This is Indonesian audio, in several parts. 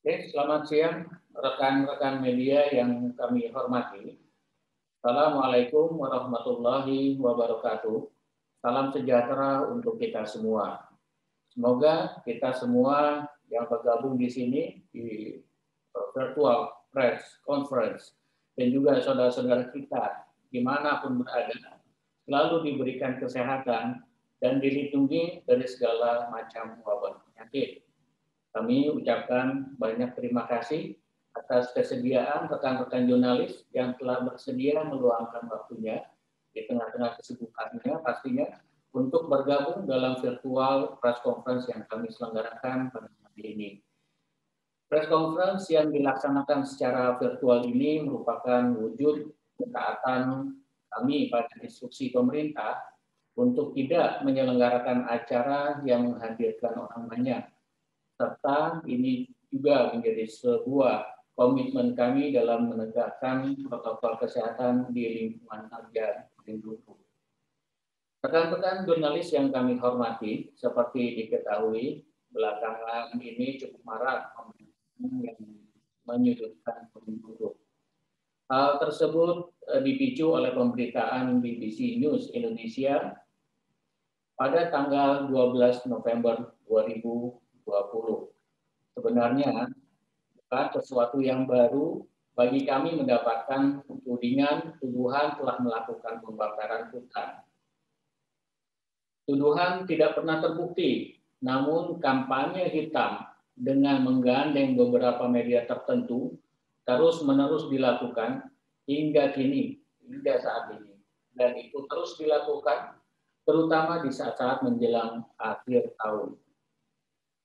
Oke, selamat siang rekan-rekan media yang kami hormati. Assalamualaikum warahmatullahi wabarakatuh. Salam sejahtera untuk kita semua. Semoga kita semua yang bergabung di sini di virtual press conference dan juga saudara-saudara kita dimanapun berada selalu diberikan kesehatan dan dilindungi dari segala macam wabah penyakit. Kami ucapkan banyak terima kasih atas kesediaan rekan-rekan jurnalis yang telah bersedia meluangkan waktunya di tengah-tengah kesibukannya pastinya untuk bergabung dalam virtual press conference yang kami selenggarakan pada hari ini. Press conference yang dilaksanakan secara virtual ini merupakan wujud ketaatan kami pada instruksi pemerintah untuk tidak menyelenggarakan acara yang menghadirkan orang banyak, serta ini juga menjadi sebuah komitmen kami dalam menegakkan protokol kesehatan di lingkungan kerja Industri. Rekan-rekan jurnalis yang kami hormati, seperti diketahui, belakangan ini cukup marak yang menyudutkan penduduk. Hal tersebut dipicu oleh pemberitaan BBC News Indonesia pada tanggal 12 November 2020. Sebenarnya bukan sesuatu yang baru bagi kami mendapatkan tudingan tuduhan telah melakukan pembakaran hutan. Tuduhan tidak pernah terbukti, namun kampanye hitam dengan menggandeng beberapa media tertentu terus-menerus dilakukan hingga kini, hingga saat ini. Dan itu terus dilakukan terutama di saat-saat menjelang akhir tahun.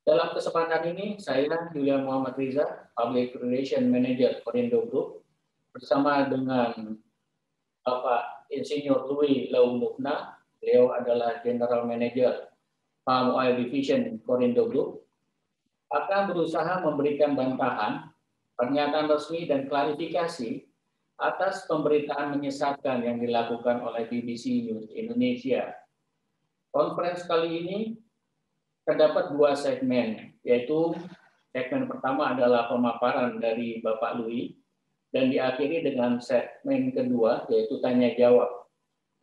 Dalam kesempatan ini, saya Julian Muhammad Riza, Public Relation Manager Korindo Group, bersama dengan Bapak Insinyur Louis Laumukna, beliau adalah General Manager Palm Oil Division Korindo Group, akan berusaha memberikan bantahan, pernyataan resmi dan klarifikasi atas pemberitaan menyesatkan yang dilakukan oleh BBC News Indonesia. Konferensi kali ini terdapat dua segmen, yaitu segmen pertama adalah pemaparan dari Bapak Louis dan diakhiri dengan segmen kedua, yaitu tanya jawab.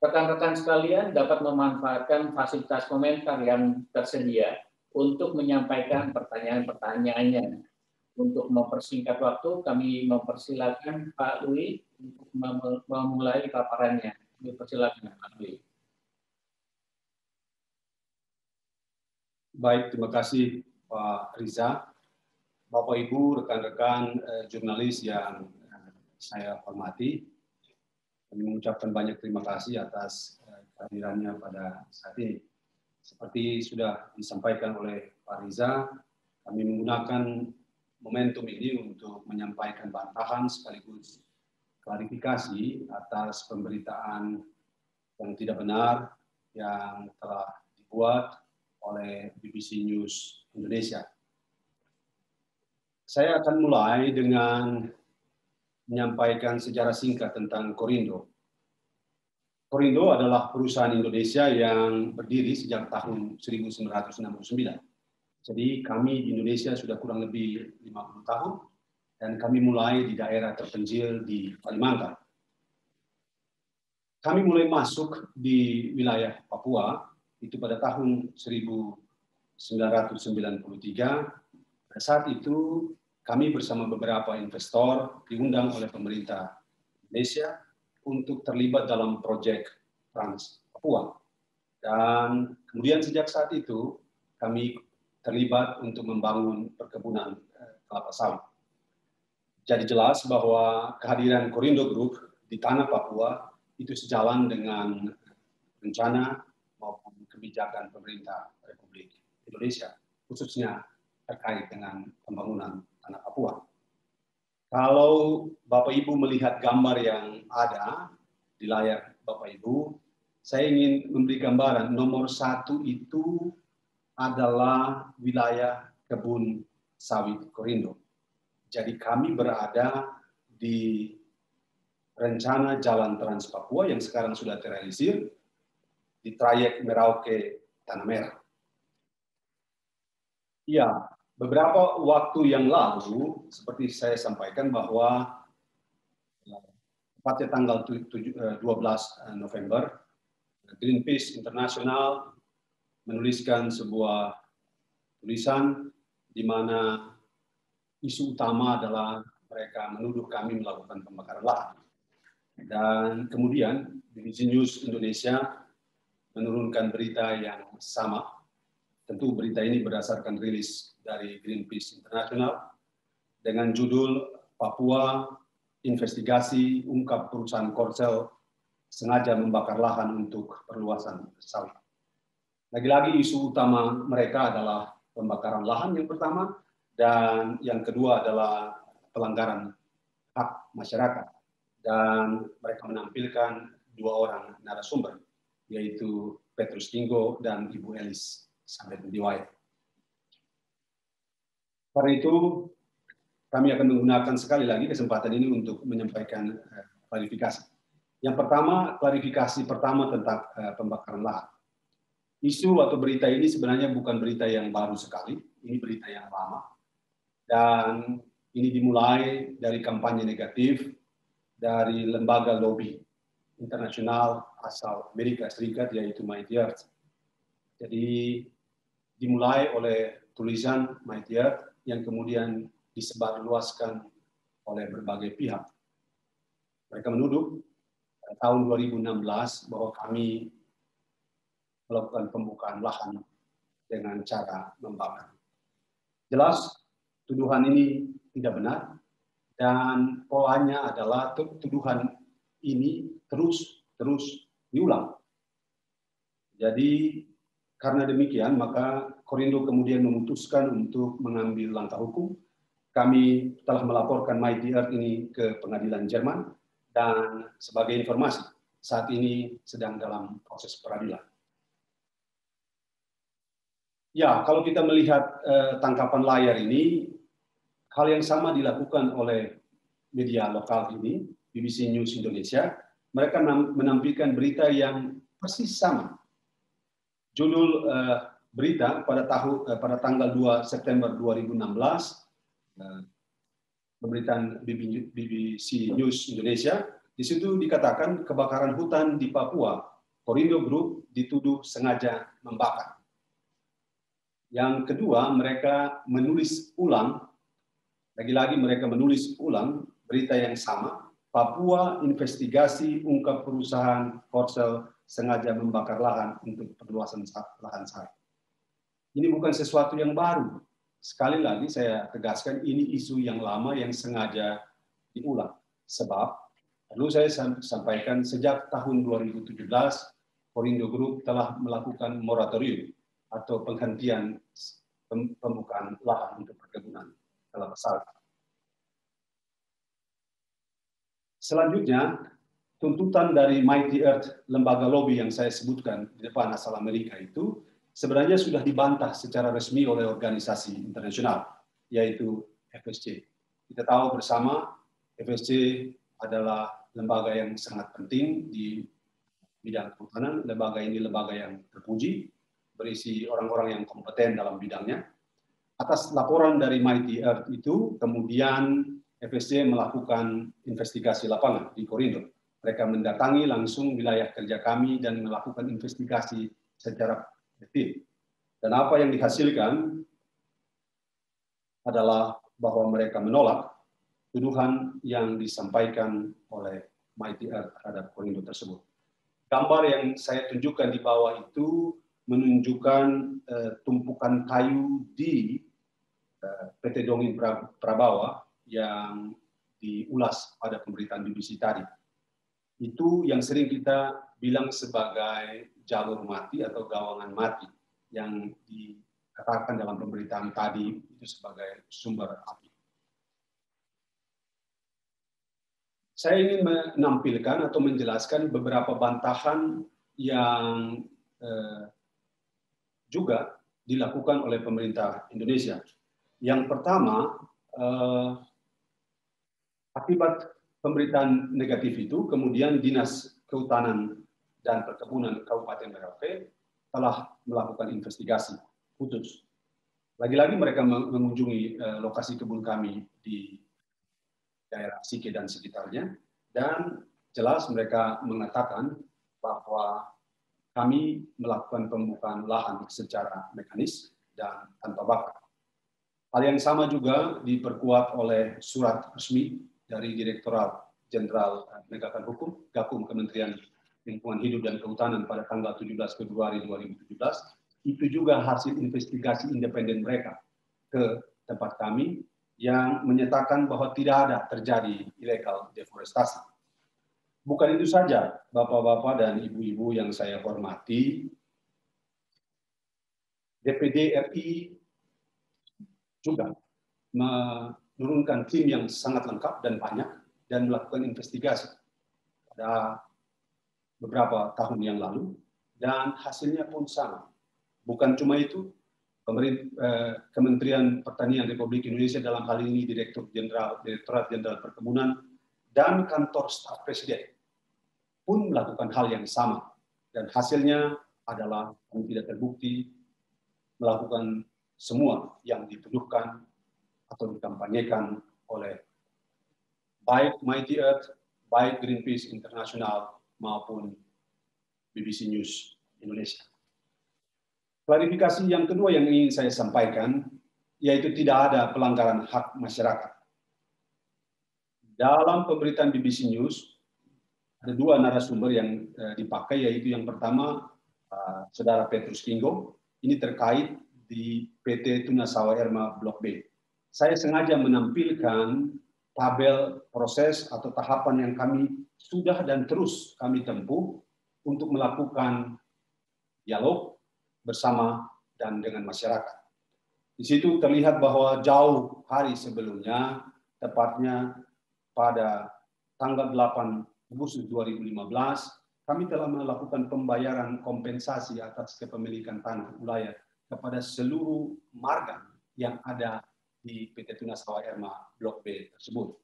Rekan-rekan sekalian dapat memanfaatkan fasilitas komentar yang tersedia untuk menyampaikan pertanyaan-pertanyaannya. Untuk mempersingkat waktu, kami mempersilakan Pak Louis untuk memulai paparannya. Dipersilakan Pak Louis. Baik, terima kasih Pak Riza. Bapak Ibu, rekan-rekan jurnalis yang saya hormati, kami mengucapkan banyak terima kasih atas kehadirannya pada saat ini. Seperti sudah disampaikan oleh Pak Riza, kami menggunakan momentum ini untuk menyampaikan bantahan sekaligus klarifikasi atas pemberitaan yang tidak benar yang telah dibuat oleh BBC News Indonesia. Saya akan mulai dengan menyampaikan sejarah singkat tentang Korindo. Korindo adalah perusahaan Indonesia yang berdiri sejak tahun 1969. Jadi kami di Indonesia sudah kurang lebih 50 tahun dan kami mulai di daerah terpencil di Kalimantan. Kami mulai masuk di wilayah Papua itu pada tahun 1993. Pada saat itu kami bersama beberapa investor diundang oleh pemerintah Indonesia untuk terlibat dalam proyek Trans Papua. Dan kemudian sejak saat itu kami terlibat untuk membangun perkebunan kelapa sawit. Jadi jelas bahwa kehadiran Korindo Group di tanah Papua itu sejalan dengan rencana maupun kebijakan pemerintah Republik Indonesia, khususnya terkait dengan pembangunan tanah Papua. Kalau Bapak Ibu melihat gambar yang ada di layar Bapak Ibu, saya ingin memberi gambaran. Nomor 1 itu adalah wilayah kebun sawit Korindo. Jadi kami berada di rencana Jalan Trans Papua yang sekarang sudah terrealisir di trayek Merauke Tanah Merah. Ya, beberapa waktu yang lalu, seperti saya sampaikan bahwa tepatnya tanggal 12 November, Greenpeace Internasional menuliskan sebuah tulisan di mana isu utama adalah mereka menuduh kami melakukan pembakaran lahan. Dan kemudian Divisi News Indonesia menurunkan berita yang sama. Tentu berita ini berdasarkan rilis dari Greenpeace Internasional dengan judul Papua Investigasi Ungkap Perusahaan Korsel Sengaja Membakar Lahan untuk Perluasan Sawit. Lagi-lagi isu utama mereka adalah pembakaran lahan yang pertama, dan yang kedua adalah pelanggaran hak masyarakat. Dan mereka menampilkan dua orang narasumber, yaitu Petrus Tinggo dan Ibu Elis Sampai Diwaya. Karena itu, kami akan menggunakan sekali lagi kesempatan ini untuk menyampaikan klarifikasi. Yang pertama, klarifikasi pertama tentang pembakaran lahan. Isu atau berita ini sebenarnya bukan berita yang baru sekali, ini berita yang lama. Dan ini dimulai dari kampanye negatif dari lembaga lobby internasional asal Amerika Serikat, yaitu Mighty Earth. Jadi dimulai oleh tulisan Mighty Earth yang kemudian disebarluaskan oleh berbagai pihak. Mereka menuduh tahun 2016 bahwa kami melakukan pembukaan lahan dengan cara membakar. Jelas tuduhan ini tidak benar, dan polanya adalah tuduhan ini terus diulang. Jadi karena demikian, maka Korindo kemudian memutuskan untuk mengambil langkah hukum. Kami telah melaporkan Mighty Earth ini ke pengadilan Jerman, dan sebagai informasi, saat ini sedang dalam proses peradilan. Ya, kalau kita melihat tangkapan layar ini, hal yang sama dilakukan oleh media lokal ini, BBC News Indonesia. Mereka menampilkan berita yang persis sama. Judul berita pada tanggal 2 September 2016, pemberitaan BBC News Indonesia, di situ dikatakan kebakaran hutan di Papua, Korindo Group dituduh sengaja membakar. Yang kedua, mereka menulis ulang, lagi-lagi mereka menulis ulang berita yang sama, Papua Investigasi Ungkap Perusahaan Korsel Sengaja Membakar Lahan untuk Perluasan Lahan Sawit. Ini bukan sesuatu yang baru. Sekali lagi saya tegaskan, ini isu yang lama yang sengaja diulang. Sebab, perlu saya sampaikan, sejak tahun 2017, Korindo Group telah melakukan moratorium atau penghentian pembukaan lahan untuk perkebunan kelapa sawit. Selanjutnya, tuntutan dari Mighty Earth, lembaga lobby yang saya sebutkan di depan asal Amerika itu, sebenarnya sudah dibantah secara resmi oleh organisasi internasional, yaitu FSC. Kita tahu bersama, FSC adalah lembaga yang sangat penting di bidang kehutanan. Lembaga ini lembaga yang terpuji, berisi orang-orang yang kompeten dalam bidangnya. Atas laporan dari Mighty Earth itu, kemudian FSC melakukan investigasi lapangan di Korindo. Mereka mendatangi langsung wilayah kerja kami dan melakukan investigasi secara detil. Dan apa yang dihasilkan adalah bahwa mereka menolak tuduhan yang disampaikan oleh Mighty Earth terhadap Korindo tersebut. Gambar yang saya tunjukkan di bawah itu menunjukkan tumpukan kayu di PT Dongin Prabawa yang diulas pada pemberitaan BBC tadi. Itu yang sering kita bilang sebagai jalur mati atau gawangan mati, yang dikatakan dalam pemberitaan tadi itu sebagai sumber api. Saya ingin menampilkan atau menjelaskan beberapa bantahan yang juga dilakukan oleh pemerintah Indonesia. Yang pertama, akibat pemberitaan negatif itu, kemudian Dinas Kehutanan dan Perkebunan Kabupaten Merauke telah melakukan investigasi khusus. Lagi-lagi mereka mengunjungi lokasi kebun kami di daerah Sike dan sekitarnya, dan jelas mereka mengatakan bahwa kami melakukan pembukaan lahan secara mekanis dan tanpa bakat. Hal yang sama juga diperkuat oleh surat resmi dari Direktorat Jenderal Penegakan Hukum, Gakum Kementerian Lingkungan Hidup dan Kehutanan pada tanggal 17 Februari 2017, itu juga hasil investigasi independen mereka ke tempat kami yang menyatakan bahwa tidak ada terjadi illegal deforestasi. Bukan itu saja, Bapak-bapak dan Ibu-ibu yang saya hormati, DPD RI juga menurunkan tim yang sangat lengkap dan banyak dan melakukan investigasi pada beberapa tahun yang lalu, dan hasilnya pun sama. Bukan cuma itu, Kementerian Pertanian Republik Indonesia dalam hal ini Direktorat Jenderal Perkebunan dan kantor staf Presiden pun melakukan hal yang sama, dan hasilnya adalah kami tidak terbukti melakukan semua yang dituduhkan atau dikampanyekan oleh baik Mighty Earth, baik Greenpeace Internasional maupun BBC News Indonesia. Klarifikasi yang kedua yang ingin saya sampaikan, yaitu tidak ada pelanggaran hak masyarakat. Dalam pemberitaan BBC News, ada dua narasumber yang dipakai, yaitu yang pertama, Saudara Petrus Kinggo, ini terkait di PT Tuna Sawah Erma Blok B. Saya sengaja menampilkan tabel proses atau tahapan yang kami sudah dan terus kami tempuh untuk melakukan dialog bersama dan dengan masyarakat. Di situ terlihat bahwa jauh hari sebelumnya, tepatnya pada tanggal 8 Agustus 2015, kami telah melakukan pembayaran kompensasi atas kepemilikan tanah ulayat kepada seluruh marga yang ada di PT Tuna Sawah Erma Blok B tersebut.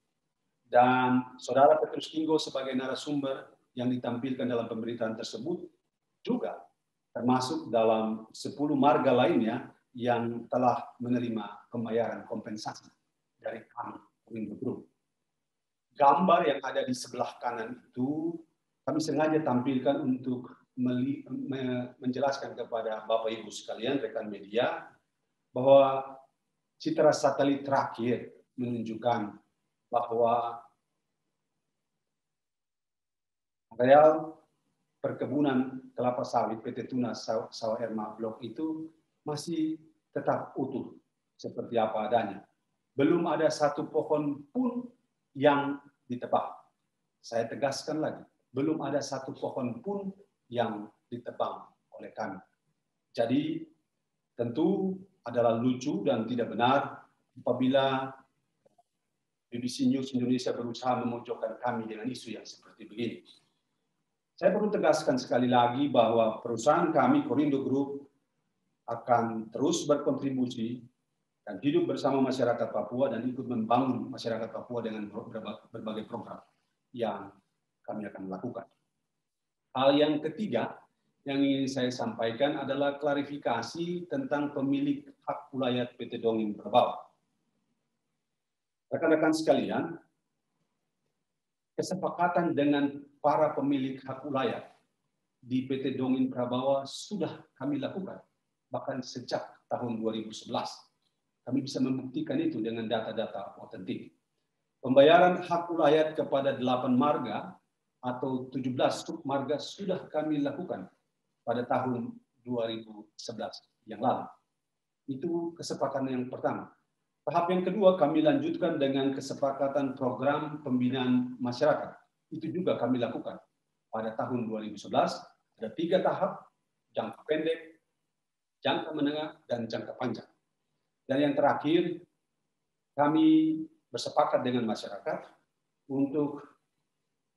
Dan Saudara Petrus Kinggo sebagai narasumber yang ditampilkan dalam pemberitaan tersebut juga termasuk dalam 10 marga lainnya yang telah menerima pembayaran kompensasi dari kami, Perindo Group. Gambar yang ada di sebelah kanan itu kami sengaja tampilkan untuk menjelaskan kepada Bapak Ibu sekalian, rekan media, bahwa citra satelit terakhir menunjukkan bahwa areal perkebunan kelapa sawit PT Tuna Sawah Erma Blok itu masih tetap utuh seperti apa adanya. Belum ada satu pohon pun yang ditebang. Saya tegaskan lagi, belum ada satu pohon pun yang ditebang oleh kami. Jadi tentu adalah lucu dan tidak benar apabila BBC News Indonesia berusaha memojokkan kami dengan isu yang seperti begini. Saya perlu tegaskan sekali lagi bahwa perusahaan kami, Perindo Group, akan terus berkontribusi dan hidup bersama masyarakat Papua dan ikut membangun masyarakat Papua dengan berbagai program yang kami akan lakukan. Hal yang ketiga yang ingin saya sampaikan adalah klarifikasi tentang pemilik hak ulayat PT Dongin Prabawa. Rekan-rekan sekalian, kesepakatan dengan para pemilik hak ulayat di PT Dongin Prabawa sudah kami lakukan, bahkan sejak tahun 2011. Kami bisa membuktikan itu dengan data-data otentik. Pembayaran hak ulayat kepada 8 marga atau 17 submarga sudah kami lakukan pada tahun 2011 yang lalu. Itu kesepakatan yang pertama. Tahap yang kedua kami lanjutkan dengan kesepakatan program pembinaan masyarakat. Itu juga kami lakukan pada tahun 2011. Ada 3 tahap, jangka pendek, jangka menengah, dan jangka panjang. Dan yang terakhir, kami bersepakat dengan masyarakat untuk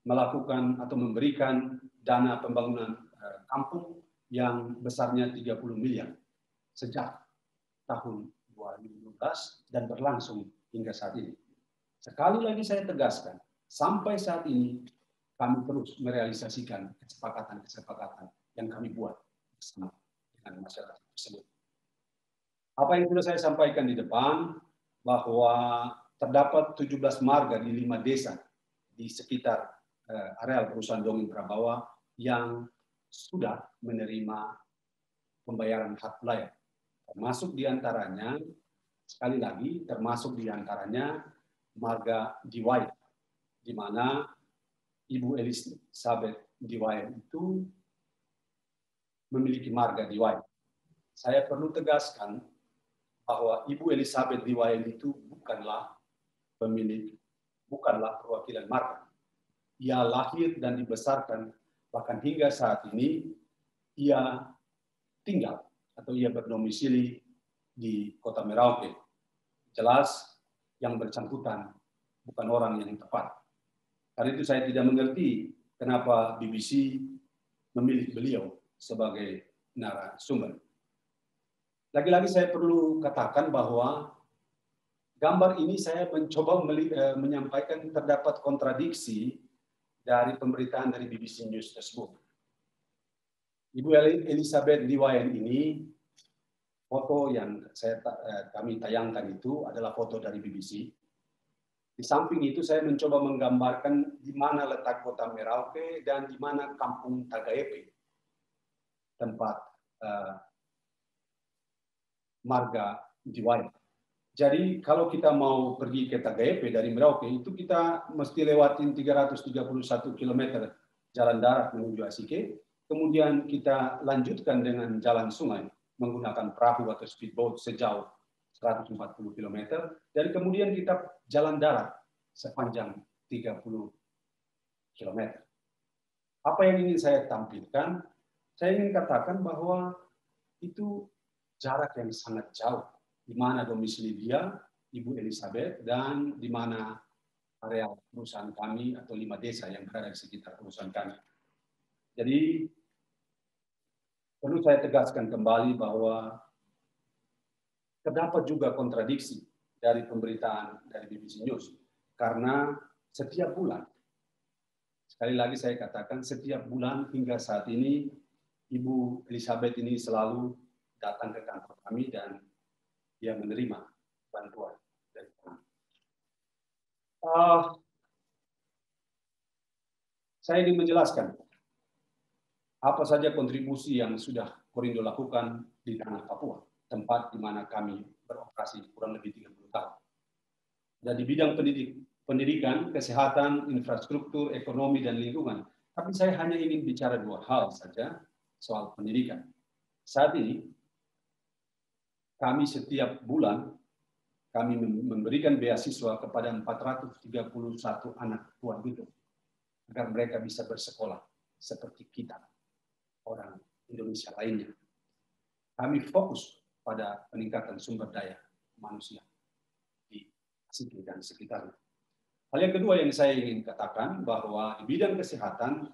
melakukan atau memberikan dana pembangunan kampung yang besarnya 30 miliar sejak tahun 2012 dan berlangsung hingga saat ini. Sekali lagi saya tegaskan, sampai saat ini kami terus merealisasikan kesepakatan-kesepakatan yang kami buat bersama dengan masyarakat tersebut. Apa yang sudah saya sampaikan di depan, bahwa terdapat 17 marga di 5 desa di sekitar areal perusahaan Dongeng Prabawa yang sudah menerima pembayaran hak layak. Termasuk diantaranya, sekali lagi, termasuk diantaranya marga Diwai, di mana Ibu Elizabeth Diwai itu memiliki marga Diwai. Saya perlu tegaskan bahwa Ibu Elizabeth Diwai itu bukanlah pemilik, bukanlah perwakilan marga. Ia lahir dan dibesarkan, bahkan hingga saat ini ia tinggal atau ia berdomisili di Kota Merauke. Jelas yang bersangkutan bukan orang yang tepat. Karena itu saya tidak mengerti kenapa BBC memilih beliau sebagai narasumber. Lagi-lagi saya perlu katakan bahwa gambar ini saya mencoba menyampaikan terdapat kontradiksi dari pemberitaan dari BBC News tersebut. Ibu Elizabeth Diwai ini, foto yang kami tayangkan itu adalah foto dari BBC. Di samping itu saya mencoba menggambarkan di mana letak Kota Merauke dan di mana Kampung Tagaepe, tempat marga Diwai. Jadi kalau kita mau pergi ke Tagaepe dari Merauke, itu kita mesti lewatin 331 km jalan darat menuju Asike, kemudian kita lanjutkan dengan jalan sungai menggunakan perahu atau speedboat sejauh 140 km, dan kemudian kita jalan darat sepanjang 30 km. Apa yang ingin saya tampilkan? Saya ingin katakan bahwa itu jarak yang sangat jauh, di mana domisili dia, Ibu Elizabeth, dan di mana area perusahaan kami atau 5 desa yang berada di sekitar perusahaan kami. Jadi perlu saya tegaskan kembali bahwa terdapat juga kontradiksi dari pemberitaan dari BBC News, karena setiap bulan, sekali lagi saya katakan, setiap bulan hingga saat ini Ibu Elizabeth ini selalu datang ke kantor kami dan dia menerima bantuan dari kami. Saya ingin menjelaskan apa saja kontribusi yang sudah Korindo lakukan di tanah Papua, tempat di mana kami beroperasi kurang lebih 30 tahun. Dan di bidang pendidikan, kesehatan, infrastruktur, ekonomi, dan lingkungan. Tapi saya hanya ingin bicara 2 hal saja soal pendidikan. Saat ini, kami setiap bulan kami memberikan beasiswa kepada 431 anak tuan itu agar mereka bisa bersekolah seperti kita, orang Indonesia lainnya. Kami fokus pada peningkatan sumber daya manusia di Asike dan sekitarnya. Hal yang kedua yang saya ingin katakan bahwa di bidang kesehatan,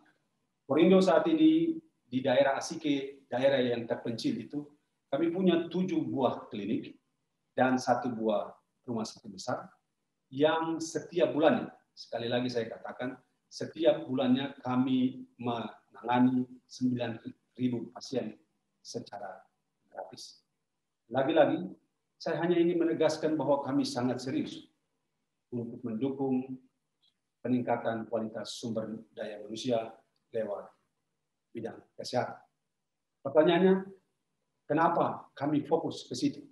Korindo saat ini di daerah Asike, daerah yang terpencil itu, kami punya 7 buah klinik dan 1 buah rumah sakit besar yang setiap bulannya, sekali lagi saya katakan, setiap bulannya kami menangani 9.000 pasien secara gratis. Lagi-lagi, saya hanya ingin menegaskan bahwa kami sangat serius untuk mendukung peningkatan kualitas sumber daya manusia lewat bidang kesehatan. Pertanyaannya, kenapa kami fokus ke situ?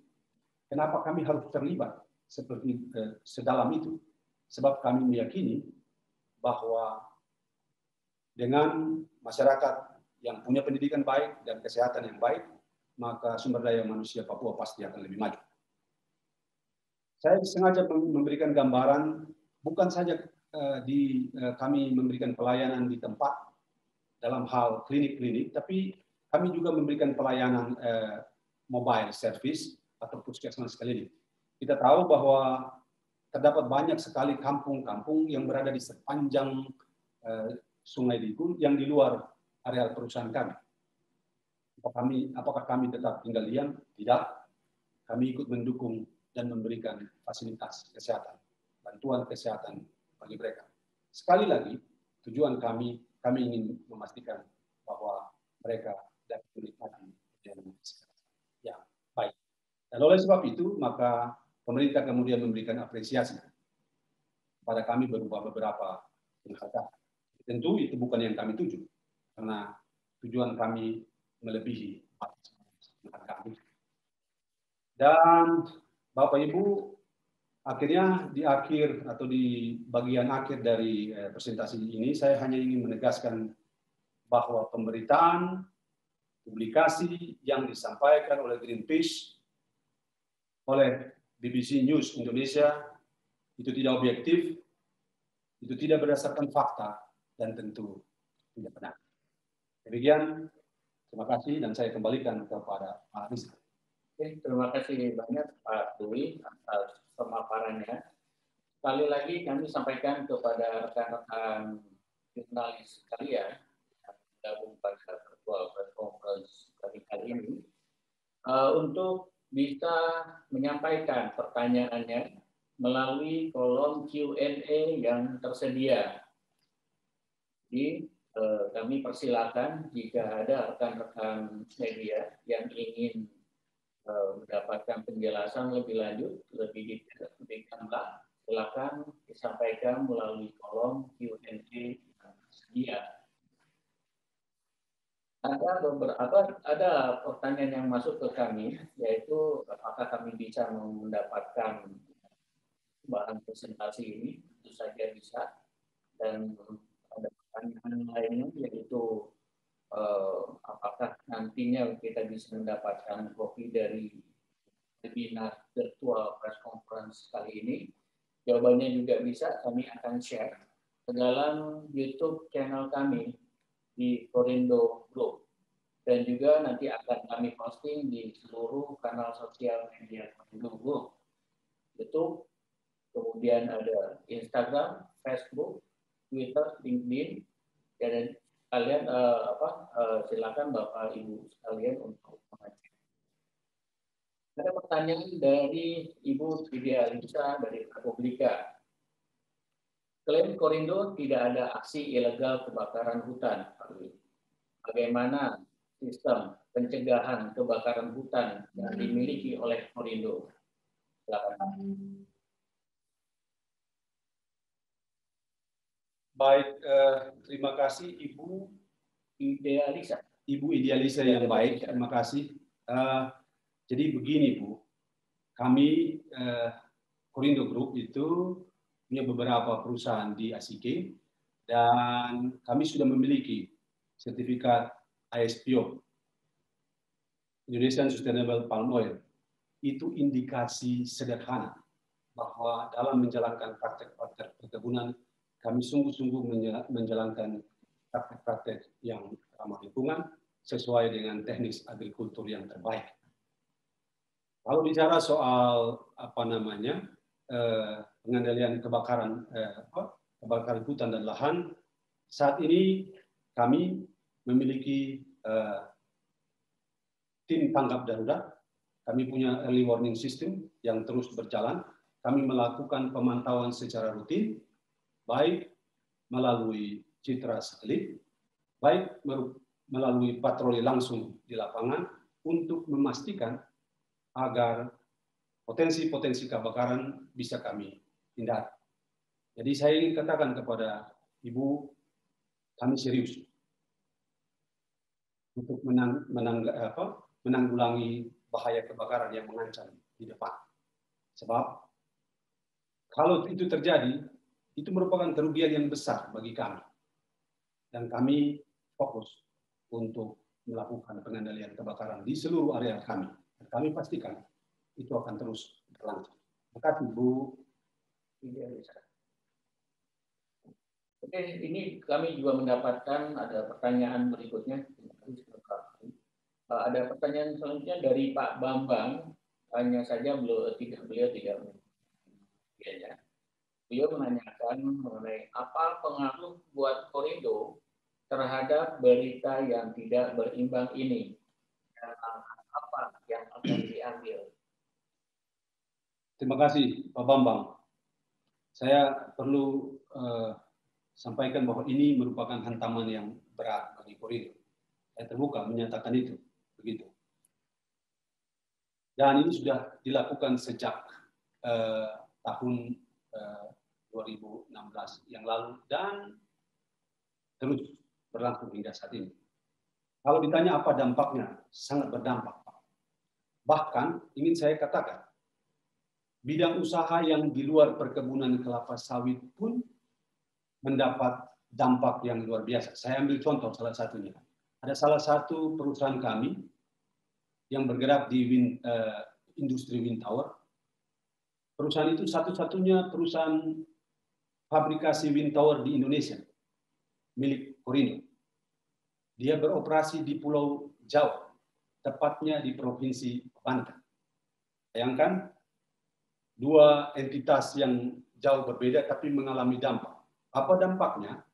Kenapa kami harus terlibat seperti sedalam itu? Sebab kami meyakini bahwa dengan masyarakat yang punya pendidikan baik dan kesehatan yang baik, maka sumber daya manusia Papua pasti akan lebih maju. Saya sengaja memberikan gambaran, bukan saja kami memberikan pelayanan di tempat dalam hal klinik-klinik, tapi kami juga memberikan pelayanan mobile service atau puskesmas keliling. Kita tahu bahwa terdapat banyak sekali kampung-kampung yang berada di sepanjang Sungai Ligung yang di luar areal perusahaan kami. Apakah kami tetap tinggal diam? Tidak. Kami ikut mendukung dan memberikan fasilitas kesehatan, bantuan kesehatan bagi mereka. Sekali lagi, tujuan kami ingin memastikan bahwa mereka dapat menikmati yang baik. Dan oleh sebab itu, maka pemerintah kemudian memberikan apresiasi pada kami berupa beberapa penghargaan. Tentu itu bukan yang kami tuju, karena tujuan kami melebihi penghargaan. Dan Bapak Ibu, akhirnya di akhir atau di bagian akhir dari presentasi ini, saya hanya ingin menegaskan bahwa pemberitaan publikasi yang disampaikan oleh Greenpeace, oleh BBC News Indonesia, itu tidak objektif, itu tidak berdasarkan fakta, dan tentu tidak benar. Demikian, terima kasih, dan saya kembalikan kepada Pak Rizky. Oke, terima kasih banyak Pak Dwi atas pemaparannya. Sekali lagi kami sampaikan kepada rekan-rekan jurnalis sekalian yang bergabung pada virtual press conference kali ini untuk bisa menyampaikan pertanyaannya melalui kolom Q&A yang tersedia. Jadi kami persilakan jika ada rekan-rekan media yang ingin mendapatkan penjelasan lebih lanjut, lebih detail, lebih gamblang, silakan disampaikan melalui kolom Q&A yang tersedia. Ada pertanyaan yang masuk ke kami, yaitu apakah kami bisa mendapatkan bahan presentasi ini? Tentu saja bisa. Dan ada pertanyaan lainnya, yaitu apakah nantinya kita bisa mendapatkan kopi dari webinar virtual press conference kali ini? Jawabannya juga bisa, kami akan share ke dalam YouTube channel kami di Korindo Group, dan juga nanti akan kami posting di seluruh kanal sosial media Korindo Group, YouTube, kemudian ada Instagram, Facebook, Twitter, LinkedIn, dan kalian silakan Bapak Ibu sekalian untuk mengecek. Ada pertanyaan dari Ibu Widya Alisa dari Republika. Klaim Korindo tidak ada aksi ilegal kebakaran hutan. Bagaimana sistem pencegahan kebakaran hutan yang dimiliki oleh Korindo? Silakan. Baik, terima kasih Ibu Idealisa. Ibu Idealisa yang baik, terima kasih. Jadi begini Bu, kami Korindo Group itu punya beberapa perusahaan di ASIG, dan kami sudah memiliki sertifikat ISPO, Indonesian Sustainable Palm Oil. Itu indikasi sederhana bahwa dalam menjalankan praktek-praktek perkebunan, kami sungguh-sungguh menjalankan praktek-praktek yang ramah lingkungan sesuai dengan teknik agrikultur yang terbaik. Kalau bicara soal pengendalian kebakaran hutan dan lahan, saat ini kami memiliki tim tanggap darurat. Kami punya early warning system yang terus berjalan. Kami melakukan pemantauan secara rutin, baik melalui citra satelit, baik melalui patroli langsung di lapangan untuk memastikan agar potensi-potensi kebakaran bisa kami hindari. Jadi saya ingin katakan kepada Ibu, kami serius untuk menanggulangi bahaya kebakaran yang mengancam di depan. Sebab kalau itu terjadi, itu merupakan kerugian yang besar bagi kami. Dan kami fokus untuk melakukan pengendalian kebakaran di seluruh area kami. Dan kami pastikan itu akan terus berlangsung. Terima kasih Bu. Oke, ini kami juga mendapatkan ada pertanyaan berikutnya. Ada pertanyaan selanjutnya dari Pak Bambang. Hanya saja beliau tidak ya. Beliau menanyakan mengenai apa pengaruh buat Korindo terhadap berita yang tidak berimbang ini, dan apa yang akan diambil. Terima kasih Pak Bambang. Saya perlu sampaikan bahwa ini merupakan hantaman yang berat bagi Korindo. Saya terbuka menyatakan itu, begitu. Dan ini sudah dilakukan sejak tahun 2016 yang lalu dan terus berlangsung hingga saat ini. Kalau ditanya apa dampaknya, sangat berdampak. Bahkan ingin saya katakan, bidang usaha yang di luar perkebunan kelapa sawit pun mendapat dampak yang luar biasa. Saya ambil contoh salah satunya. Ada salah satu perusahaan kami yang bergerak di industri wind tower. Perusahaan itu satu-satunya perusahaan fabrikasi wind tower di Indonesia, milik Korindo. Dia beroperasi di Pulau Jawa, tepatnya di Provinsi Banten. Bayangkan, dua entitas yang jauh berbeda tapi mengalami dampak. Apa dampaknya?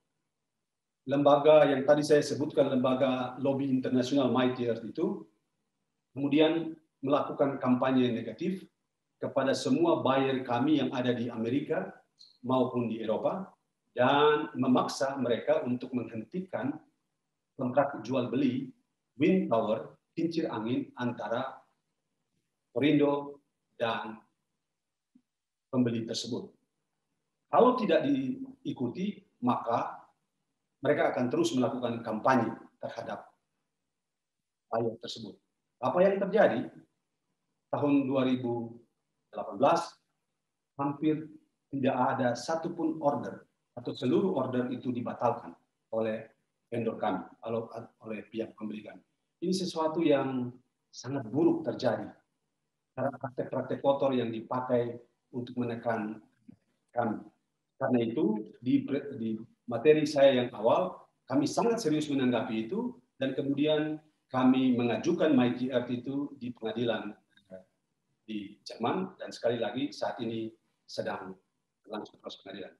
Lembaga yang tadi saya sebutkan, lembaga lobby internasional Mighty Earth itu, kemudian melakukan kampanye negatif kepada semua buyer kami yang ada di Amerika maupun di Eropa, dan memaksa mereka untuk menghentikan kontrak jual beli wind tower kincir angin antara Korindo dan pembeli tersebut. Kalau tidak diikuti, maka mereka akan terus melakukan kampanye terhadap buyer tersebut. Apa yang terjadi? Tahun 2018, hampir tidak ada satupun order atau seluruh order itu dibatalkan oleh vendor kami, oleh pihak pembeli kami. Ini sesuatu yang sangat buruk terjadi. Karena praktek-praktek kotor yang dipakai untuk menekan kami. Karena itu, di materi saya yang awal, kami sangat serius menanggapi itu, dan kemudian kami mengajukan Mighty Earth itu di pengadilan di Jerman, dan sekali lagi saat ini sedang berlangsung proses pengadilan.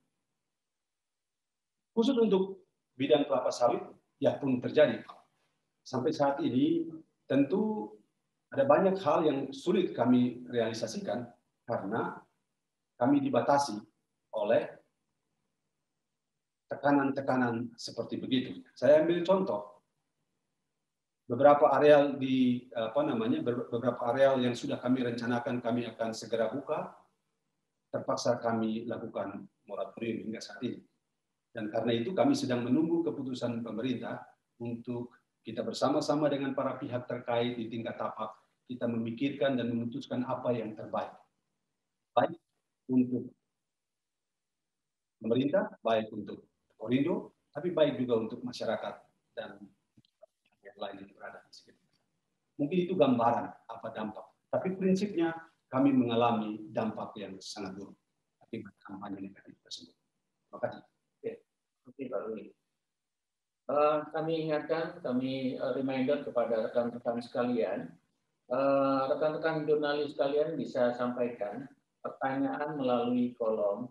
Khusus untuk bidang kelapa sawit, ya pun terjadi. Sampai saat ini tentu ada banyak hal yang sulit kami realisasikan karena kami dibatasi oleh tekanan-tekanan seperti begitu. Saya ambil contoh beberapa areal beberapa areal yang sudah kami rencanakan kami akan segera buka, terpaksa kami lakukan moratorium hingga saat ini. Dan karena itu kami sedang menunggu keputusan pemerintah untuk kita bersama-sama dengan para pihak terkait di tingkat tapak, kita memikirkan dan memutuskan apa yang terbaik. Baik untuk pemerintah, baik untuk Korindo, tapi baik juga untuk masyarakat dan yang lain yang berada di sekitar. Mungkin itu gambaran apa dampak. Tapi prinsipnya kami mengalami dampak yang sangat buruk akibat kampanye negatif tersebut. Terima kasih. Oke, Pak Ruli. Kami ingatkan, kami reminder kepada rekan-rekan sekalian, rekan-rekan jurnalis sekalian bisa sampaikan pertanyaan melalui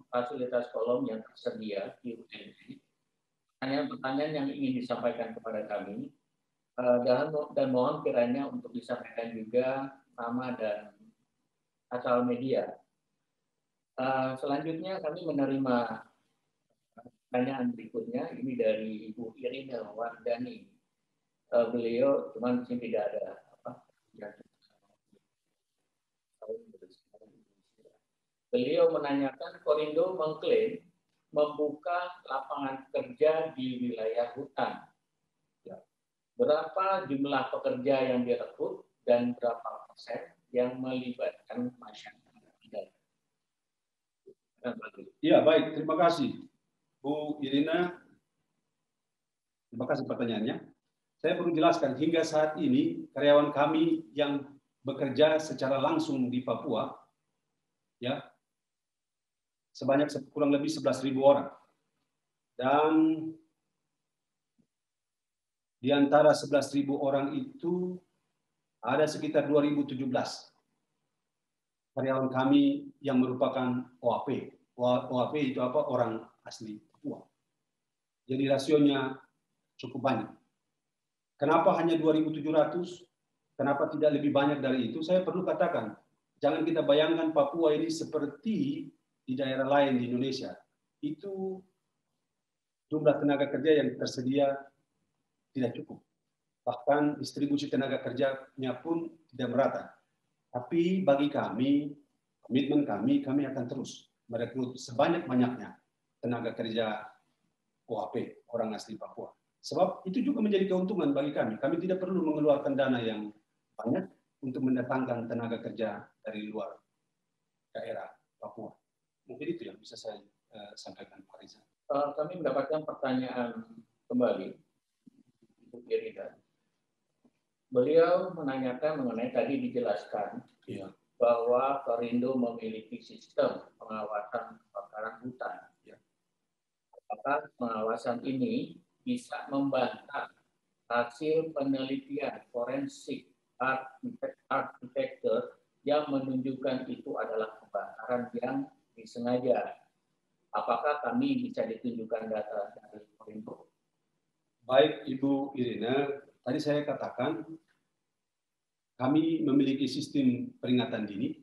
fasilitas kolom yang tersedia di UNC. Pertanyaan-pertanyaan yang ingin disampaikan kepada kami, dan mohon kiranya untuk disampaikan juga nama dan asal media. Selanjutnya kami menerima pertanyaan berikutnya, ini dari Ibu Irina Wardani. Beliau cuma di sini tidak ada Beliau menanyakan, Korindo mengklaim membuka lapangan kerja di wilayah hutan. Berapa jumlah pekerja yang direkrut dan berapa persen yang melibatkan masyarakat? Ya, baik. Terima kasih, Bu Irina. Terima kasih pertanyaannya. Saya perlu jelaskan, hingga saat ini karyawan kami yang bekerja secara langsung di Papua, ya, sebanyak kurang lebih 11.000 orang. Dan di antara 11.000 orang itu ada sekitar 2017 karyawan kami yang merupakan OAP. OAP itu apa? Orang asli Papua. Jadi rasionya cukup banyak. Kenapa hanya 2.700? Kenapa tidak lebih banyak dari itu? Saya perlu katakan, jangan kita bayangkan Papua ini seperti di daerah lain di Indonesia. Itu jumlah tenaga kerja yang tersedia tidak cukup. Bahkan distribusi tenaga kerjanya pun tidak merata. Tapi bagi kami, komitmen kami akan terus merekrut sebanyak-banyaknya tenaga kerja OAP, orang asli Papua. Sebab itu juga menjadi keuntungan bagi kami. Kami tidak perlu mengeluarkan dana yang banyak untuk mendatangkan tenaga kerja dari luar daerah Papua. Mungkin itu yang bisa saya sampaikan, Pak Riza. Kami mendapatkan pertanyaan kembali, Bu Irina. Beliau menanyakan mengenai tadi dijelaskan bahwa Korindo memiliki sistem pengawasan kebakaran hutan. Apakah pengawasan ini bisa membantah hasil penelitian forensik arsitektur yang menunjukkan itu adalah kebakaran yang disengaja? Apakah kami bisa ditunjukkan data dari Korindo? Baik, Ibu Irina, tadi saya katakan kami memiliki sistem peringatan dini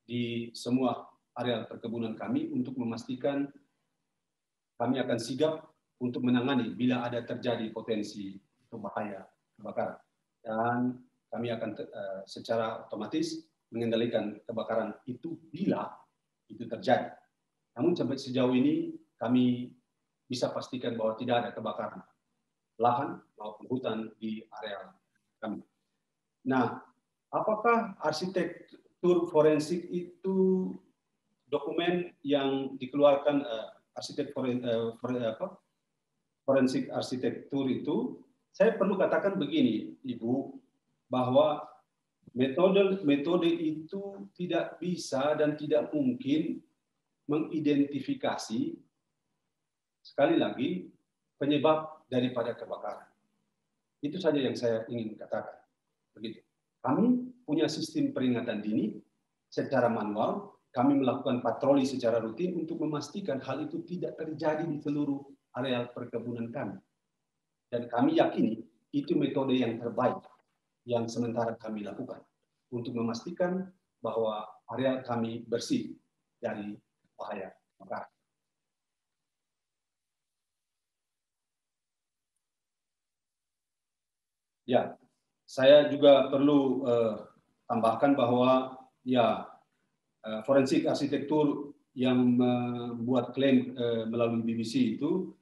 di semua area perkebunan kami untuk memastikan kami akan sigap untuk menangani bila ada terjadi potensi bahaya kebakaran. Dan kami akan secara otomatis mengendalikan kebakaran itu bila itu terjadi. Namun sampai sejauh ini kami bisa pastikan bahwa tidak ada kebakaran lahan maupun hutan di area kami. Nah, apakah arsitektur forensik itu dokumen yang dikeluarkan forensik arsitektur itu? Saya perlu katakan begini, Ibu, bahwa metode itu tidak bisa dan tidak mungkin mengidentifikasi, sekali lagi, penyebab daripada kebakaran. Itu saja yang saya ingin katakan. Begitu. Kami punya sistem peringatan dini secara manual. Kami melakukan patroli secara rutin untuk memastikan hal itu tidak terjadi di seluruh area perkebunan kami. Dan kami yakini itu metode yang terbaik yang sementara kami lakukan untuk memastikan bahwa area kami bersih dari bahaya kebakaran. Ya, saya juga perlu tambahkan bahwa forensik arsitektur yang membuat klaim melalui BBC itu,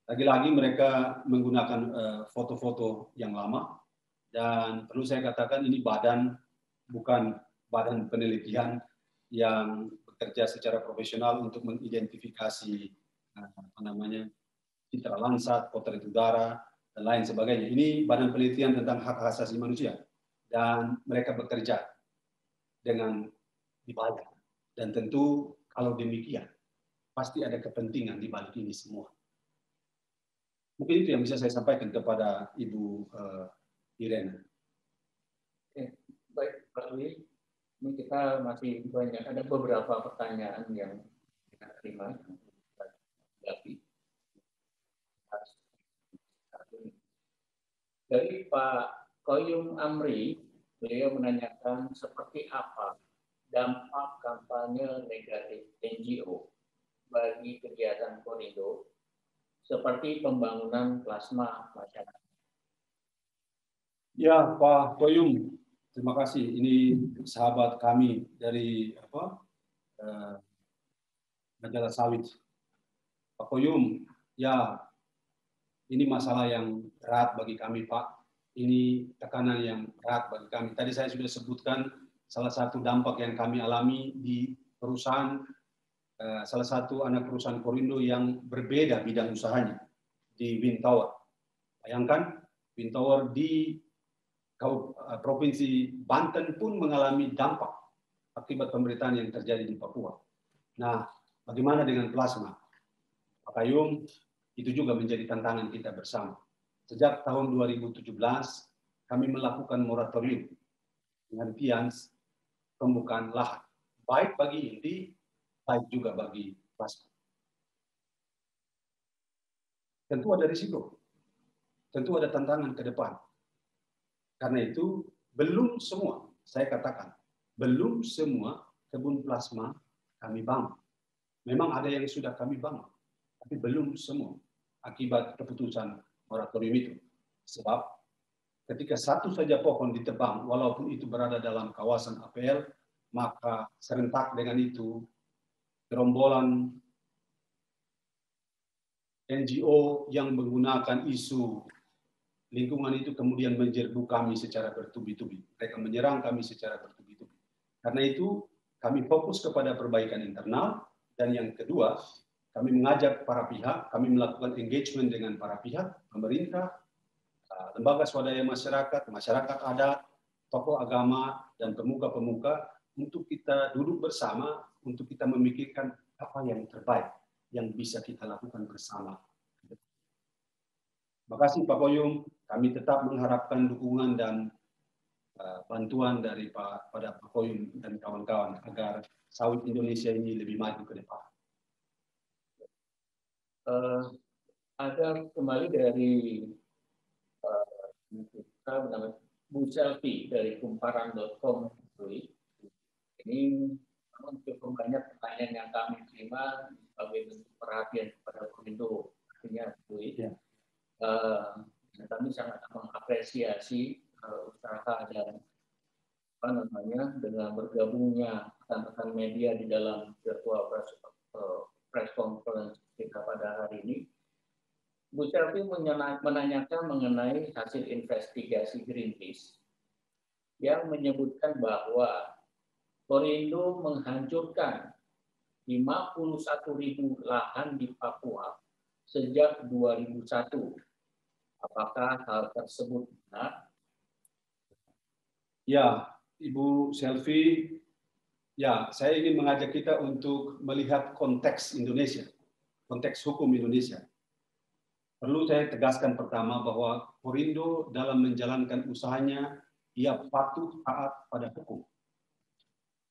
lagi-lagi mereka menggunakan foto-foto yang lama, dan perlu saya katakan ini bukan badan penelitian yang bekerja secara profesional untuk mengidentifikasi citra Landsat, potret udara, dan lain sebagainya. Ini badan penelitian tentang hak asasi manusia, dan mereka bekerja dengan dibayar. Dan tentu kalau demikian, pasti ada kepentingan di balik ini semua. Mungkin itu yang bisa saya sampaikan kepada Ibu Irena. Oke, baik Pak Dwi. Ini kita masih banyak, ada beberapa pertanyaan yang kita terima. Dari Pak Koyum Amri, beliau menanyakan seperti apa dampak kampanye negatif NGO bagi kegiatan Korindo seperti pembangunan plasma masyarakat. Ya, Pak Koyum, terima kasih. Ini sahabat kami dari majalah Sawit. Pak Koyum, ya ini masalah yang berat bagi kami, Pak. Ini tekanan yang berat bagi kami. Tadi saya sudah sebutkan salah satu dampak yang kami alami di perusahaan, salah satu anak perusahaan Korindo yang berbeda bidang usahanya di Wind Tower. Bayangkan, Wind Tower di Provinsi Banten pun mengalami dampak akibat pemerintahan yang terjadi di Papua. Nah, bagaimana dengan plasma? Pak Kayum, itu juga menjadi tantangan kita bersama. Sejak tahun 2017, kami melakukan moratorium penghentian pembukaan lahan, baik bagi inti, baik juga bagi plasma. Tentu ada risiko, tentu ada tantangan ke depan. Karena itu, belum semua, saya katakan, belum semua kebun plasma kami bangun. Memang ada yang sudah kami bangun, tapi belum semua akibat keputusan moratorium itu. Sebab ketika satu saja pohon ditebang, walaupun itu berada dalam kawasan APL, maka serentak dengan itu gerombolan NGO yang menggunakan isu lingkungan itu kemudian menyerbu kami secara bertubi-tubi. Mereka menyerang kami secara bertubi-tubi. Karena itu kami fokus kepada perbaikan internal, dan yang kedua, kami mengajak para pihak, kami melakukan engagement dengan para pihak, pemerintah, lembaga swadaya masyarakat, masyarakat adat, tokoh agama, dan pemuka-pemuka untuk kita duduk bersama, untuk kita memikirkan apa yang terbaik yang bisa kita lakukan bersama. Terima kasih Pak Koyum, kami tetap mengharapkan dukungan dan bantuan dari pada Pak Koyum dan kawan-kawan agar sawit Indonesia ini lebih maju ke depan. Ada kembali dari Bu Selvi dari kumparan.com. Ini cukup banyak pertanyaan yang kami terima sebagai bentuk perhatian kepada Korindo. Artinya, kami sangat mengapresiasi usaha dan dengan bergabungnya rekan-rekan media di dalam virtual press conference kita pada hari ini. Bu Selvi menanyakan mengenai hasil investigasi Greenpeace yang menyebutkan bahwa Korindo menghancurkan 51.000 lahan di Papua sejak 2001. Apakah hal tersebut benar? Ya, Ibu Selvi, ya, saya ingin mengajak kita untuk melihat konteks Indonesia, konteks hukum Indonesia. Perlu saya tegaskan pertama bahwa Korindo dalam menjalankan usahanya, ia patuh taat pada hukum.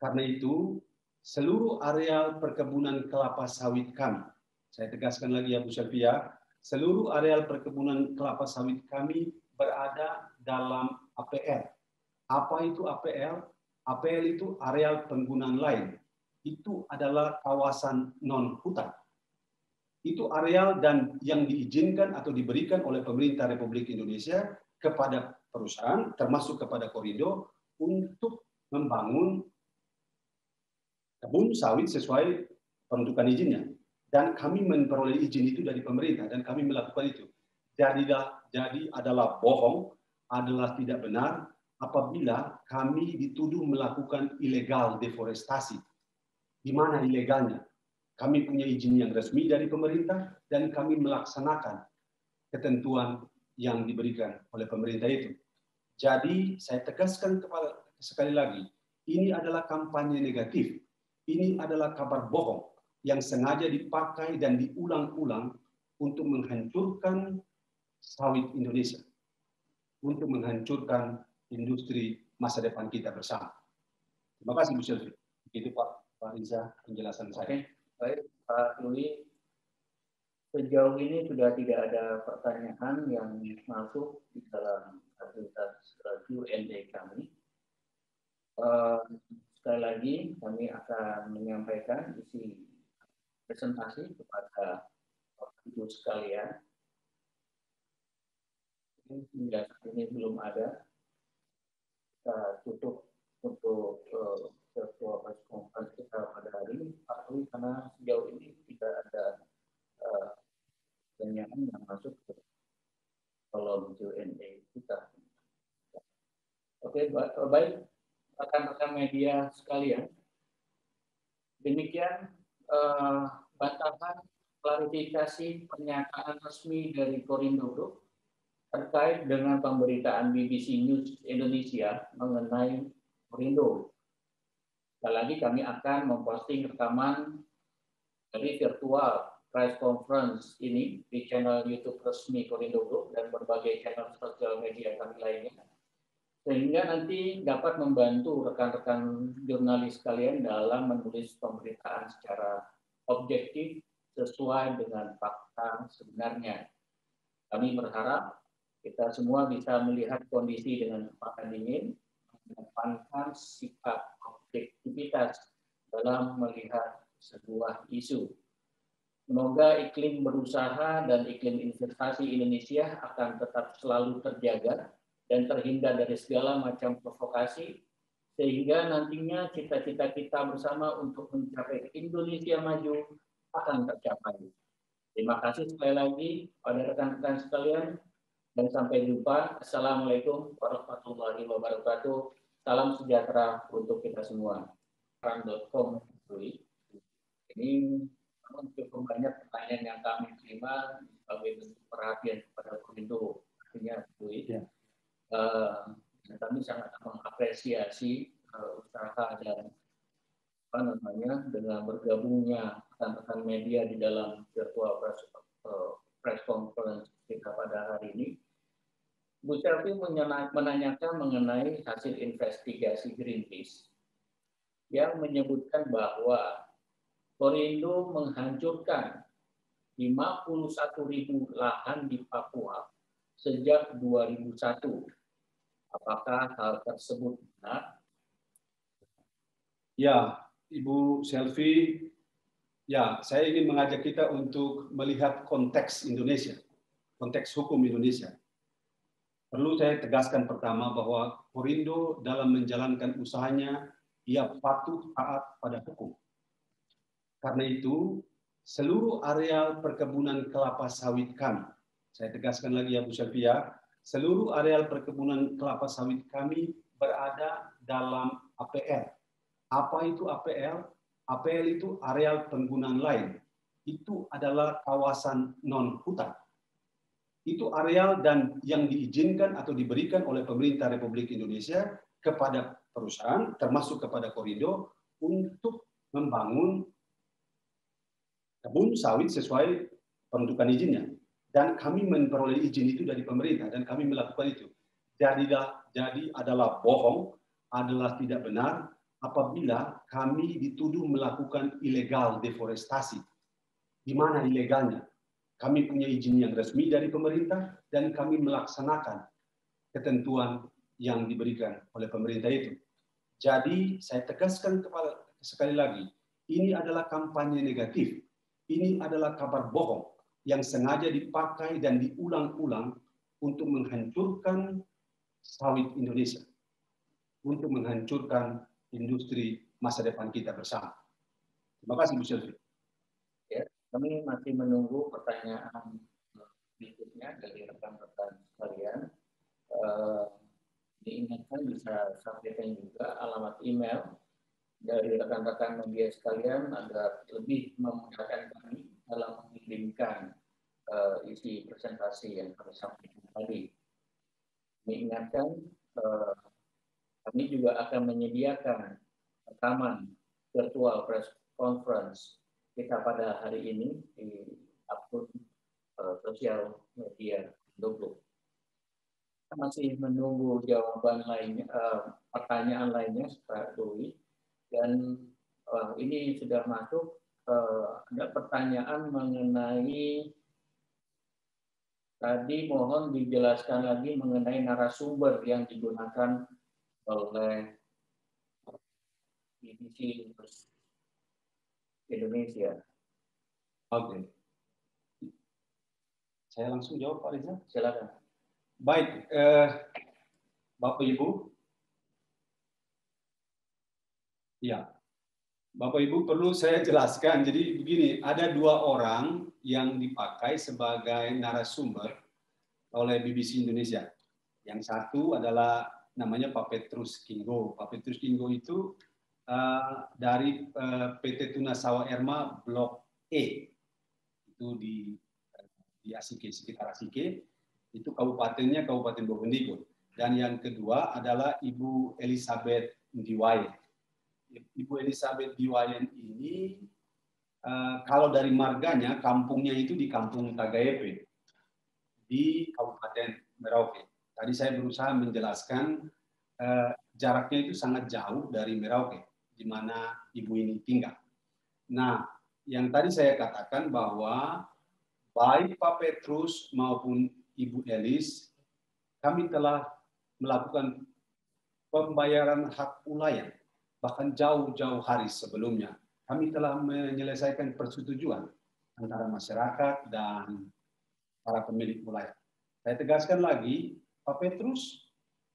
Karena itu, seluruh areal perkebunan kelapa sawit kami, saya tegaskan lagi ya Bu Selvia, seluruh areal perkebunan kelapa sawit kami berada dalam APL. Apa itu APL? APL itu areal penggunaan lain. Itu adalah kawasan non-hutan. Itu areal dan yang diizinkan atau diberikan oleh pemerintah Republik Indonesia kepada perusahaan, termasuk kepada Korindo, untuk membangun kebun sawit sesuai penentukan izinnya. Dan kami memperoleh izin itu dari pemerintah, dan kami melakukan itu. Jadi adalah bohong, adalah tidak benar, apabila kami dituduh melakukan ilegal deforestasi. Di mana ilegalnya? Kami punya izin yang resmi dari pemerintah dan kami melaksanakan ketentuan yang diberikan oleh pemerintah itu. Jadi saya tegaskan sekali lagi, ini adalah kampanye negatif. Ini adalah kabar bohong yang sengaja dipakai dan diulang-ulang untuk menghancurkan sawit Indonesia, untuk menghancurkan industri masa depan kita bersama. Terima kasih Bu Selvi. Begitu Pak Riza penjelasan saya. Baik, Pak Louis, sejauh ini sudah tidak ada pertanyaan yang masuk di dalam fasilitas Q&A kami. Sekali lagi, kami akan menyampaikan isi presentasi kepada Ibu sekalian. Hingga saat ini belum ada. Kita tutup untuk virtual press conference kita pada hari ini, Pak Louis, karena sejauh ini tidak ada pertanyaan yang masuk ke kolom Q&A kita. Oke, baik, rekan-rekan media sekalian. Demikian batasan klarifikasi pernyataan resmi dari Korindo Group terkait dengan pemberitaan BBC News Indonesia mengenai Korindo. Sekali lagi kami akan memposting rekaman dari virtual press conference ini di channel YouTube resmi Korindo Group dan berbagai channel sosial media kami lainnya, sehingga nanti dapat membantu rekan-rekan jurnalis kalian dalam menulis pemberitaan secara objektif sesuai dengan fakta sebenarnya. Kami berharap kita semua bisa melihat kondisi dengan mata dingin, mengedepankan sikap objektivitas dalam melihat sebuah isu. Semoga iklim berusaha dan iklim investasi Indonesia akan tetap selalu terjaga dan terhindar dari segala macam provokasi, sehingga nantinya cita-cita kita bersama untuk mencapai Indonesia maju akan tercapai. Terima kasih sekali lagi pada rekan-rekan sekalian, dan sampai jumpa. Assalamualaikum warahmatullahi wabarakatuh. Salam sejahtera untuk kita semua. Rang.com. Ini cukup banyak pertanyaan yang kami terima sebagai bentuk perhatian kepada Perindo. Artinya, kami sangat mengapresiasi usaha dan dengan bergabungnya rekan-rekan media di dalam virtual press conference kita pada hari ini. Bu Selvi menanyakan mengenai hasil investigasi Greenpeace yang menyebutkan bahwa Perindo menghancurkan 51.000 lahan di Papua sejak 2001. Apakah hal tersebut benar? Ya, Ibu Selvi, ya, saya ingin mengajak kita untuk melihat konteks Indonesia, konteks hukum Indonesia. Perlu saya tegaskan pertama bahwa Perindo dalam menjalankan usahanya, ia patuh taat pada hukum. Karena itu, seluruh areal perkebunan kelapa sawit kami, saya tegaskan lagi ya Bu Selvia, seluruh areal perkebunan kelapa sawit kami berada dalam APL. Apa itu APL? APL itu areal penggunaan lain. Itu adalah kawasan non-hutan. Itu areal dan yang diizinkan atau diberikan oleh pemerintah Republik Indonesia kepada perusahaan, termasuk kepada Perindo, untuk membangun kebun sawit sesuai penentukan izinnya. Dan kami memperoleh izin itu dari pemerintah dan kami melakukan itu. Jadi adalah bohong, adalah tidak benar apabila kami dituduh melakukan ilegal deforestasi. Di mana ilegalnya? Kami punya izin yang resmi dari pemerintah dan kami melaksanakan ketentuan yang diberikan oleh pemerintah itu. Jadi saya tegaskan sekali lagi, ini adalah kampanye negatif. Ini adalah kabar bohong yang sengaja dipakai dan diulang-ulang untuk menghancurkan sawit Indonesia, untuk menghancurkan industri masa depan kita bersama. Terima kasih Bu Selvi. Ya, kami masih menunggu pertanyaan berikutnya dari rekan-rekan sekalian. Diingatkan bisa sampaikan juga alamat email dari rekan-rekan media sekalian agar lebih memudahkan kami dalam mengirimkan isi presentasi yang kami sampaikan tadi. Diingatkan, kami juga akan menyediakan rekaman virtual press conference kita pada hari ini di akun sosial media Indogroup. Kita masih menunggu jawaban lainnya, pertanyaan lainnya Pak Dwi, dan ini sudah masuk. Ada pertanyaan mengenai, tadi mohon dijelaskan lagi mengenai narasumber yang digunakan oleh BBC Indonesia. Oke. Saya langsung jawab Pak Riza. Silakan. Baik, Bapak Ibu. Ya, Bapak Ibu perlu saya jelaskan. Jadi begini, ada dua orang yang dipakai sebagai narasumber oleh BBC Indonesia. Yang satu adalah namanya Pak Petrus Kinggo. Pak Petrus Kinggo itu dari PT Tuna Sawah Erma Blok E. Itu di Asike, sekitar Asike. Itu kabupatennya Kabupaten Bovendigul. Dan yang kedua adalah Ibu Elizabeth Ndiwaye. Ibu Elizabeth Ndiwaye ini kalau dari marganya, kampungnya itu di Kampung Tagaepe di Kabupaten Merauke. Tadi saya berusaha menjelaskan jaraknya itu sangat jauh dari Merauke, di mana ibu ini tinggal. Nah, yang tadi saya katakan bahwa baik Pak Petrus maupun Ibu Elis, kami telah melakukan pembayaran hak ulayat, bahkan jauh-jauh hari sebelumnya. Kami telah menyelesaikan persetujuan antara masyarakat dan para pemilik ulayat. Saya tegaskan lagi, Pak Petrus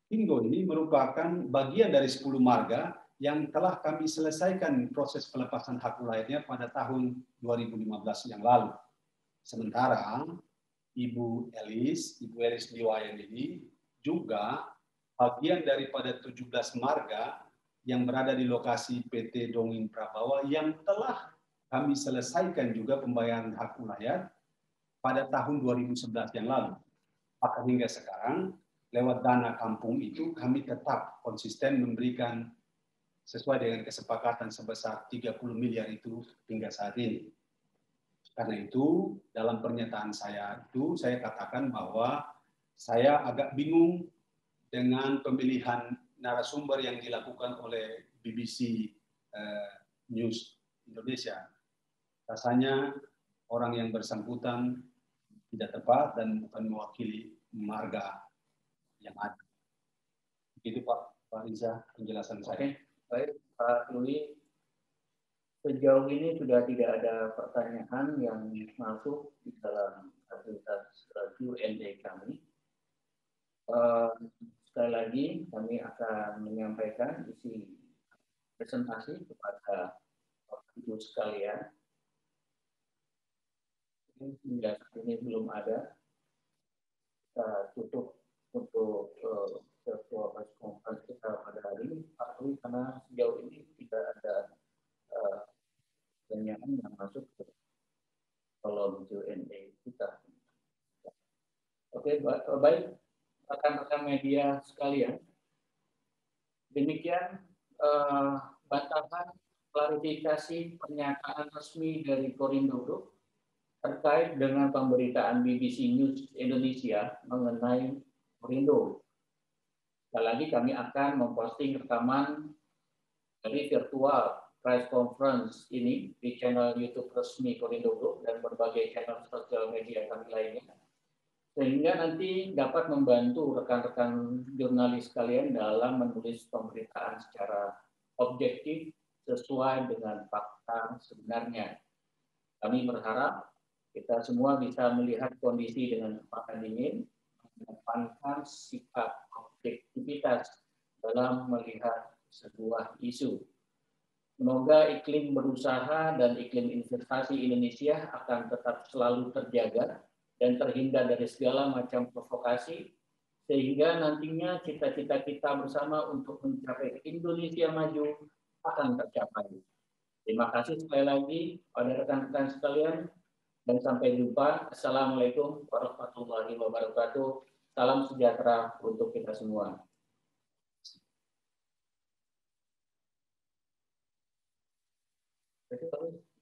Bingo ini merupakan bagian dari 10 marga yang telah kami selesaikan proses pelepasan hak wilayahnya pada tahun 2015 yang lalu. Sementara Ibu Elis Liwayan ini juga bagian daripada 17 marga yang berada di lokasi PT Dongin Prabawa yang telah kami selesaikan juga pembayaran hak wilayah pada tahun 2011 yang lalu. Maka hingga sekarang, lewat dana kampung itu, kami tetap konsisten memberikan sesuai dengan kesepakatan sebesar 30 miliar itu hingga saat ini. Karena itu, dalam pernyataan saya itu, saya katakan bahwa saya agak bingung dengan pemilihan narasumber yang dilakukan oleh BBC News Indonesia. Rasanya orang yang bersangkutan tidak tepat dan bukan mewakili marga yang ada. Begitu Pak Riza penjelasan saya. Baik, Pak Louis. Sejauh ini sudah tidak ada pertanyaan yang masuk di dalam aktivitas Q&A kami. Sekali lagi kami akan menyampaikan isi presentasi kepada Bapak Ibu sekalian. Hingga saat ini belum ada. Kita tutup untuk virtual press conference kita pada hari ini, Pak Louis, karena sejauh ini tidak ada pertanyaan yang masuk ke kolom Q&A kita. Oke, baik, rekan-rekan media sekalian. Demikian bantahan klarifikasi pernyataan resmi dari Korindo Group terkait dengan pemberitaan BBC News Indonesia mengenai Korindo. Sekali lagi kami akan memposting rekaman dari virtual press conference ini di channel YouTube resmi Korindo Group dan berbagai channel sosial media kami lainnya, sehingga nanti dapat membantu rekan-rekan jurnalis kalian dalam menulis pemberitaan secara objektif sesuai dengan fakta sebenarnya. Kami berharap kita semua bisa melihat kondisi dengan mata dingin, mengedepankan sikap objektivitas dalam melihat sebuah isu. Semoga iklim berusaha dan iklim investasi Indonesia akan tetap selalu terjaga dan terhindar dari segala macam provokasi, sehingga nantinya cita-cita kita bersama untuk mencapai Indonesia maju akan tercapai. Terima kasih sekali lagi pada rekan-rekan sekalian, dan sampai jumpa. Assalamualaikum warahmatullahi wabarakatuh. Salam sejahtera untuk kita semua. Terima kasih.